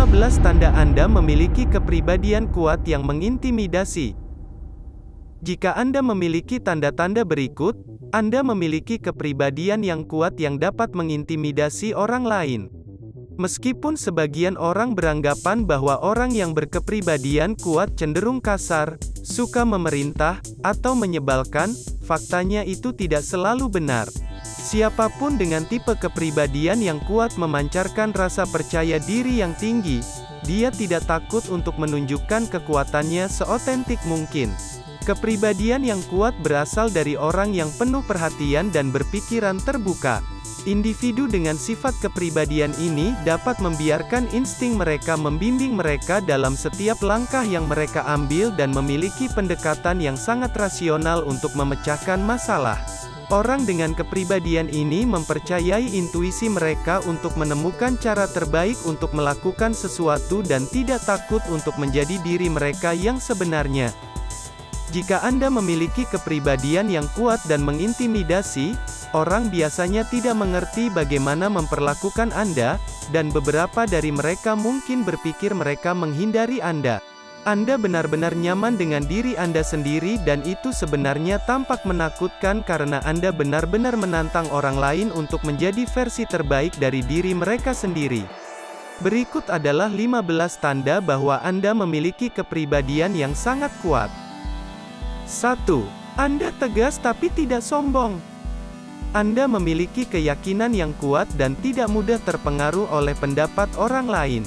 15 tanda Anda memiliki kepribadian kuat yang mengintimidasi. Jika Anda memiliki tanda-tanda berikut, Anda memiliki kepribadian yang kuat yang dapat mengintimidasi orang lain. Meskipun sebagian orang beranggapan bahwa orang yang berkepribadian kuat cenderung kasar, suka memerintah, atau menyebalkan, faktanya itu tidak selalu benar. Siapapun dengan tipe kepribadian yang kuat memancarkan rasa percaya diri yang tinggi. Dia tidak takut untuk menunjukkan kekuatannya seotentik mungkin. Kepribadian yang kuat berasal dari orang yang penuh perhatian dan berpikiran terbuka. Individu dengan sifat kepribadian ini dapat membiarkan insting mereka membimbing mereka dalam setiap langkah yang mereka ambil dan memiliki pendekatan yang sangat rasional untuk memecahkan masalah. Orang dengan kepribadian ini mempercayai intuisi mereka untuk menemukan cara terbaik untuk melakukan sesuatu dan tidak takut untuk menjadi diri mereka yang sebenarnya. Jika Anda memiliki kepribadian yang kuat dan mengintimidasi, orang biasanya tidak mengerti bagaimana memperlakukan Anda, dan beberapa dari mereka mungkin berpikir mereka menghindari Anda. Anda benar-benar nyaman dengan diri Anda sendiri dan itu sebenarnya tampak menakutkan karena Anda benar-benar menantang orang lain untuk menjadi versi terbaik dari diri mereka sendiri. Berikut adalah 15 tanda bahwa Anda memiliki kepribadian yang sangat kuat. 1. Anda tegas tapi tidak sombong. Anda memiliki keyakinan yang kuat dan tidak mudah terpengaruh oleh pendapat orang lain.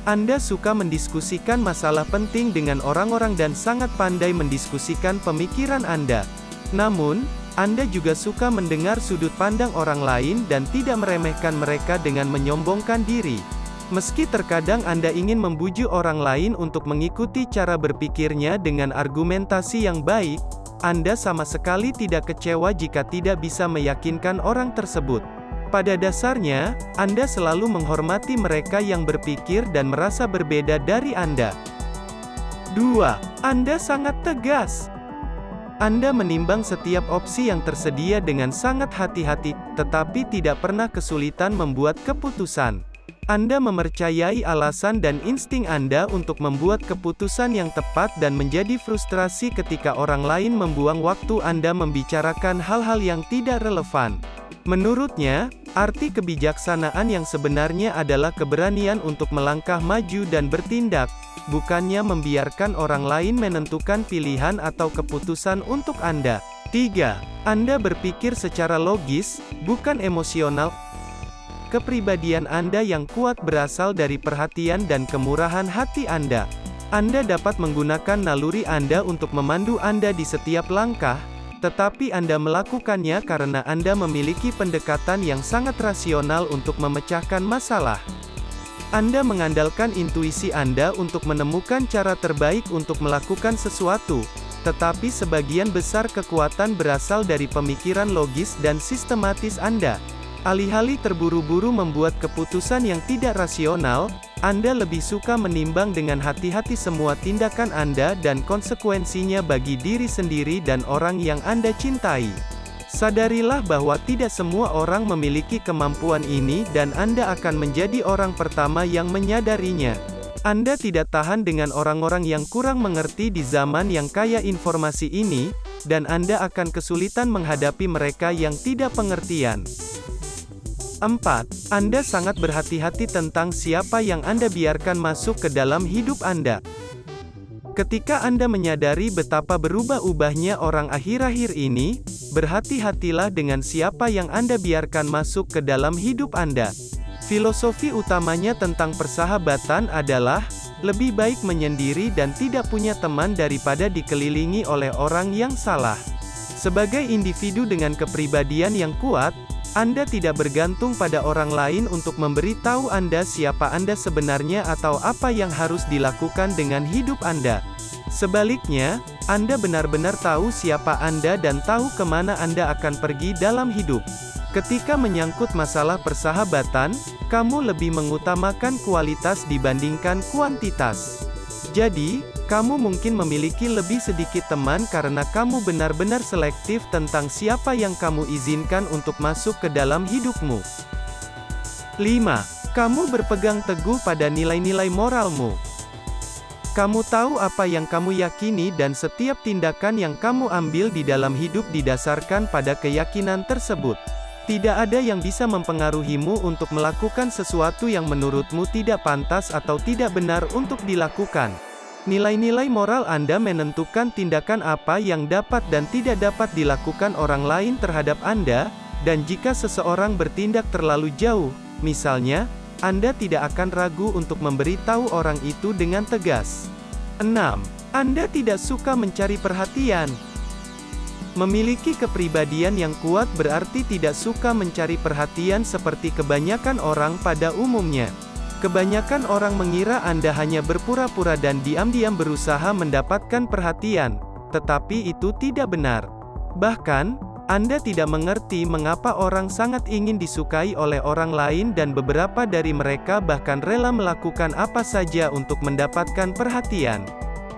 Anda suka mendiskusikan masalah penting dengan orang-orang dan sangat pandai mendiskusikan pemikiran Anda. Namun, Anda juga suka mendengar sudut pandang orang lain dan tidak meremehkan mereka dengan menyombongkan diri. Meski terkadang Anda ingin membujuk orang lain untuk mengikuti cara berpikirnya dengan argumentasi yang baik, Anda sama sekali tidak kecewa jika tidak bisa meyakinkan orang tersebut. Pada dasarnya, Anda selalu menghormati mereka yang berpikir dan merasa berbeda dari Anda. 2. Anda sangat tegas. Anda menimbang setiap opsi yang tersedia dengan sangat hati-hati, tetapi tidak pernah kesulitan membuat keputusan. Anda mempercayai alasan dan insting Anda untuk membuat keputusan yang tepat dan menjadi frustrasi ketika orang lain membuang waktu Anda membicarakan hal-hal yang tidak relevan. Menurutnya, arti kebijaksanaan yang sebenarnya adalah keberanian untuk melangkah maju dan bertindak, bukannya membiarkan orang lain menentukan pilihan atau keputusan untuk Anda. 3. Anda berpikir secara logis, bukan emosional. Kepribadian Anda yang kuat berasal dari perhatian dan kemurahan hati Anda. Anda dapat menggunakan naluri Anda untuk memandu Anda di setiap langkah, tetapi Anda melakukannya karena Anda memiliki pendekatan yang sangat rasional untuk memecahkan masalah. Anda mengandalkan intuisi Anda untuk menemukan cara terbaik untuk melakukan sesuatu, tetapi sebagian besar kekuatan berasal dari pemikiran logis dan sistematis Anda. Alih-alih terburu-buru membuat keputusan yang tidak rasional, Anda lebih suka menimbang dengan hati-hati semua tindakan Anda dan konsekuensinya bagi diri sendiri dan orang yang Anda cintai. Sadarilah bahwa tidak semua orang memiliki kemampuan ini dan Anda akan menjadi orang pertama yang menyadarinya. Anda tidak tahan dengan orang-orang yang kurang mengerti di zaman yang kaya informasi ini, dan Anda akan kesulitan menghadapi mereka yang tidak pengertian. 4. Anda sangat berhati-hati tentang siapa yang Anda biarkan masuk ke dalam hidup Anda. Ketika Anda menyadari betapa berubah-ubahnya orang akhir-akhir ini, berhati-hatilah dengan siapa yang Anda biarkan masuk ke dalam hidup Anda. Filosofi utamanya tentang persahabatan adalah, lebih baik menyendiri dan tidak punya teman daripada dikelilingi oleh orang yang salah. Sebagai individu dengan kepribadian yang kuat, Anda tidak bergantung pada orang lain untuk memberitahu Anda siapa Anda sebenarnya atau apa yang harus dilakukan dengan hidup Anda. Sebaliknya, Anda benar-benar tahu siapa Anda dan tahu kemana Anda akan pergi dalam hidup. Ketika menyangkut masalah persahabatan, kamu lebih mengutamakan kualitas dibandingkan kuantitas. Jadi, kamu mungkin memiliki lebih sedikit teman karena kamu benar-benar selektif tentang siapa yang kamu izinkan untuk masuk ke dalam hidupmu. 5. Kamu berpegang teguh pada nilai-nilai moralmu. Kamu tahu apa yang kamu yakini dan setiap tindakan yang kamu ambil di dalam hidup didasarkan pada keyakinan tersebut. Tidak ada yang bisa mempengaruhimu untuk melakukan sesuatu yang menurutmu tidak pantas atau tidak benar untuk dilakukan. Nilai-nilai moral Anda menentukan tindakan apa yang dapat dan tidak dapat dilakukan orang lain terhadap Anda, dan jika seseorang bertindak terlalu jauh, misalnya, Anda tidak akan ragu untuk memberitahu orang itu dengan tegas. 6. Anda tidak suka mencari perhatian. Memiliki kepribadian yang kuat berarti tidak suka mencari perhatian seperti kebanyakan orang pada umumnya. Kebanyakan orang mengira Anda hanya berpura-pura dan diam-diam berusaha mendapatkan perhatian, tetapi itu tidak benar. Bahkan, Anda tidak mengerti mengapa orang sangat ingin disukai oleh orang lain dan beberapa dari mereka bahkan rela melakukan apa saja untuk mendapatkan perhatian.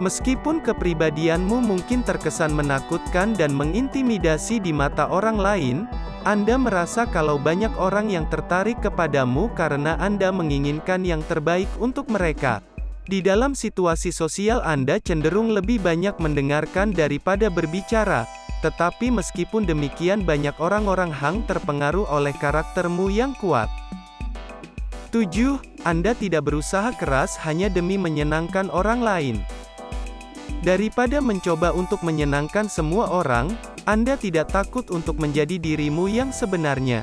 Meskipun kepribadianmu mungkin terkesan menakutkan dan mengintimidasi di mata orang lain, Anda merasa kalau banyak orang yang tertarik kepadamu karena Anda menginginkan yang terbaik untuk mereka. Di dalam situasi sosial Anda cenderung lebih banyak mendengarkan daripada berbicara. Tetapi meskipun demikian banyak orang-orang hang terpengaruh oleh karaktermu yang kuat. 7. Anda tidak berusaha keras hanya demi menyenangkan orang lain. Daripada mencoba untuk menyenangkan semua orang, Anda tidak takut untuk menjadi dirimu yang sebenarnya.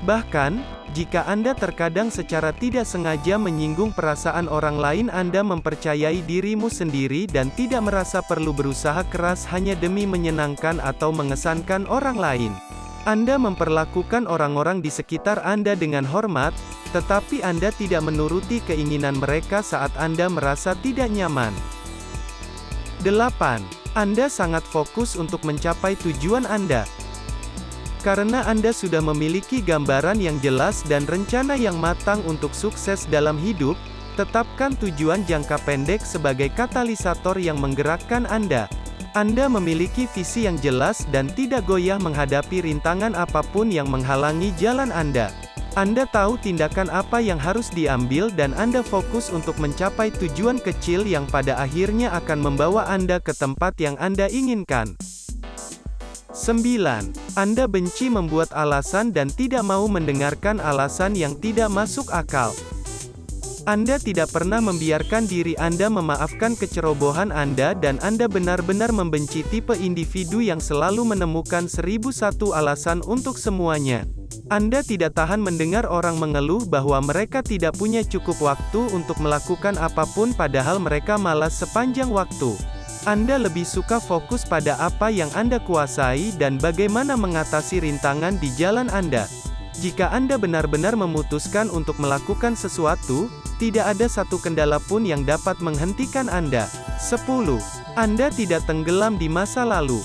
Bahkan, jika Anda terkadang secara tidak sengaja menyinggung perasaan orang lain, Anda mempercayai dirimu sendiri dan tidak merasa perlu berusaha keras hanya demi menyenangkan atau mengesankan orang lain. Anda memperlakukan orang-orang di sekitar Anda dengan hormat, tetapi Anda tidak menuruti keinginan mereka saat Anda merasa tidak nyaman. 8. Anda sangat fokus untuk mencapai tujuan Anda. Karena Anda sudah memiliki gambaran yang jelas dan rencana yang matang untuk sukses dalam hidup, tetapkan tujuan jangka pendek sebagai katalisator yang menggerakkan Anda. Anda memiliki visi yang jelas dan tidak goyah menghadapi rintangan apapun yang menghalangi jalan Anda. Anda tahu tindakan apa yang harus diambil dan Anda fokus untuk mencapai tujuan kecil yang pada akhirnya akan membawa Anda ke tempat yang Anda inginkan. 9. Anda benci membuat alasan dan tidak mau mendengarkan alasan yang tidak masuk akal. Anda tidak pernah membiarkan diri Anda memaafkan kecerobohan Anda dan Anda benar-benar membenci tipe individu yang selalu menemukan 1001 alasan untuk semuanya. Anda tidak tahan mendengar orang mengeluh bahwa mereka tidak punya cukup waktu untuk melakukan apapun padahal mereka malas sepanjang waktu. Anda lebih suka fokus pada apa yang Anda kuasai dan bagaimana mengatasi rintangan di jalan Anda. Jika Anda benar-benar memutuskan untuk melakukan sesuatu, tidak ada satu kendala pun yang dapat menghentikan Anda. 10. Anda tidak tenggelam di masa lalu.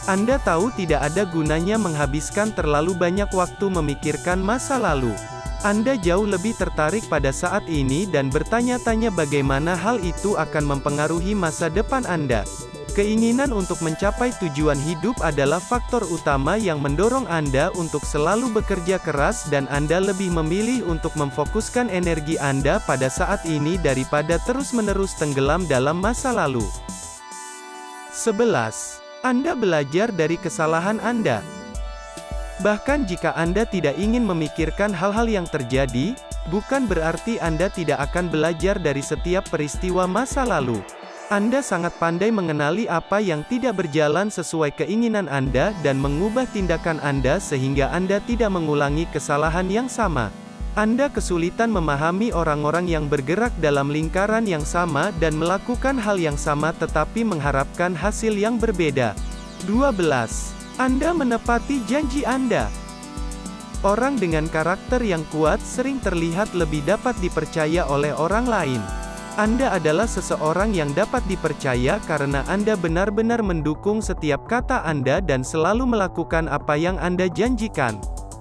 Anda tahu tidak ada gunanya menghabiskan terlalu banyak waktu memikirkan masa lalu. Anda jauh lebih tertarik pada saat ini dan bertanya-tanya bagaimana hal itu akan mempengaruhi masa depan Anda. Keinginan untuk mencapai tujuan hidup adalah faktor utama yang mendorong Anda untuk selalu bekerja keras dan Anda lebih memilih untuk memfokuskan energi Anda pada saat ini daripada terus-menerus tenggelam dalam masa lalu. 11. Anda belajar dari kesalahan Anda. Bahkan jika Anda tidak ingin memikirkan hal-hal yang terjadi, bukan berarti Anda tidak akan belajar dari setiap peristiwa masa lalu. Anda sangat pandai mengenali apa yang tidak berjalan sesuai keinginan Anda dan mengubah tindakan Anda sehingga Anda tidak mengulangi kesalahan yang sama. Anda kesulitan memahami orang-orang yang bergerak dalam lingkaran yang sama dan melakukan hal yang sama tetapi mengharapkan hasil yang berbeda. 12. Anda menepati janji Anda. Orang dengan karakter yang kuat sering terlihat lebih dapat dipercaya oleh orang lain. Anda adalah seseorang yang dapat dipercaya karena Anda benar-benar mendukung setiap kata Anda dan selalu melakukan apa yang Anda janjikan.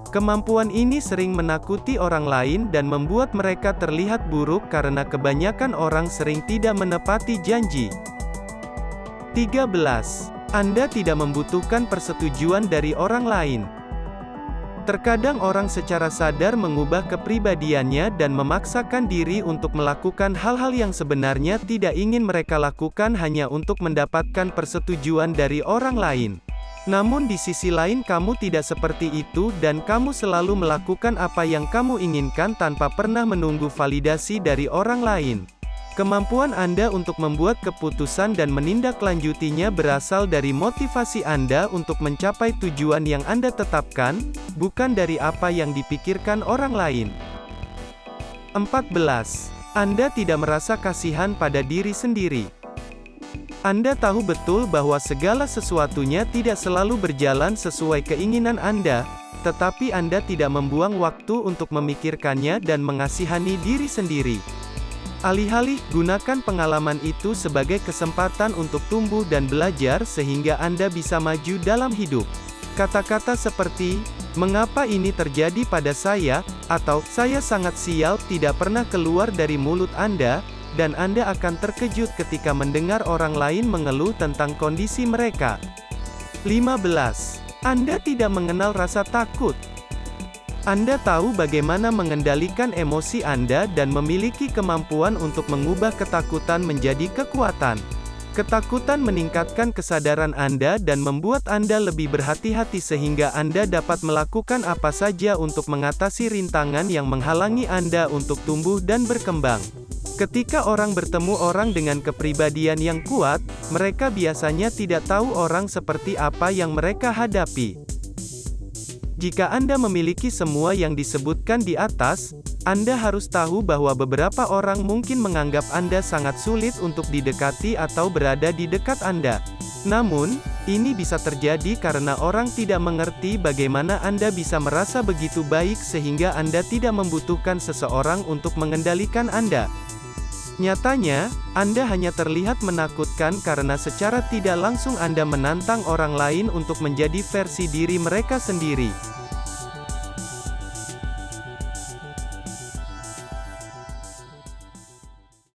Kemampuan ini sering menakuti orang lain dan membuat mereka terlihat buruk karena kebanyakan orang sering tidak menepati janji. 13. Anda tidak membutuhkan persetujuan dari orang lain. Terkadang orang secara sadar mengubah kepribadiannya dan memaksakan diri untuk melakukan hal-hal yang sebenarnya tidak ingin mereka lakukan hanya untuk mendapatkan persetujuan dari orang lain. Namun di sisi lain kamu tidak seperti itu dan kamu selalu melakukan apa yang kamu inginkan tanpa pernah menunggu validasi dari orang lain. Kemampuan Anda untuk membuat keputusan dan menindaklanjutinya berasal dari motivasi Anda untuk mencapai tujuan yang Anda tetapkan, bukan dari apa yang dipikirkan orang lain. 14. Anda tidak merasa kasihan pada diri sendiri. Anda tahu betul bahwa segala sesuatunya tidak selalu berjalan sesuai keinginan Anda, tetapi Anda tidak membuang waktu untuk memikirkannya dan mengasihani diri sendiri. Alih-alih, gunakan pengalaman itu sebagai kesempatan untuk tumbuh dan belajar sehingga Anda bisa maju dalam hidup. Kata-kata seperti, "Mengapa ini terjadi pada saya?" atau "Saya sangat sial" tidak pernah keluar dari mulut Anda, dan Anda akan terkejut ketika mendengar orang lain mengeluh tentang kondisi mereka. 15. Anda tidak mengenal rasa takut. Anda tahu bagaimana mengendalikan emosi Anda dan memiliki kemampuan untuk mengubah ketakutan menjadi kekuatan. Ketakutan meningkatkan kesadaran Anda dan membuat Anda lebih berhati-hati sehingga Anda dapat melakukan apa saja untuk mengatasi rintangan yang menghalangi Anda untuk tumbuh dan berkembang. Ketika orang bertemu orang dengan kepribadian yang kuat, mereka biasanya tidak tahu orang seperti apa yang mereka hadapi. Jika Anda memiliki semua yang disebutkan di atas, Anda harus tahu bahwa beberapa orang mungkin menganggap Anda sangat sulit untuk didekati atau berada di dekat Anda. Namun, ini bisa terjadi karena orang tidak mengerti bagaimana Anda bisa merasa begitu baik sehingga Anda tidak membutuhkan seseorang untuk mengendalikan Anda. Nyatanya, Anda hanya terlihat menakutkan karena secara tidak langsung Anda menantang orang lain untuk menjadi versi diri mereka sendiri.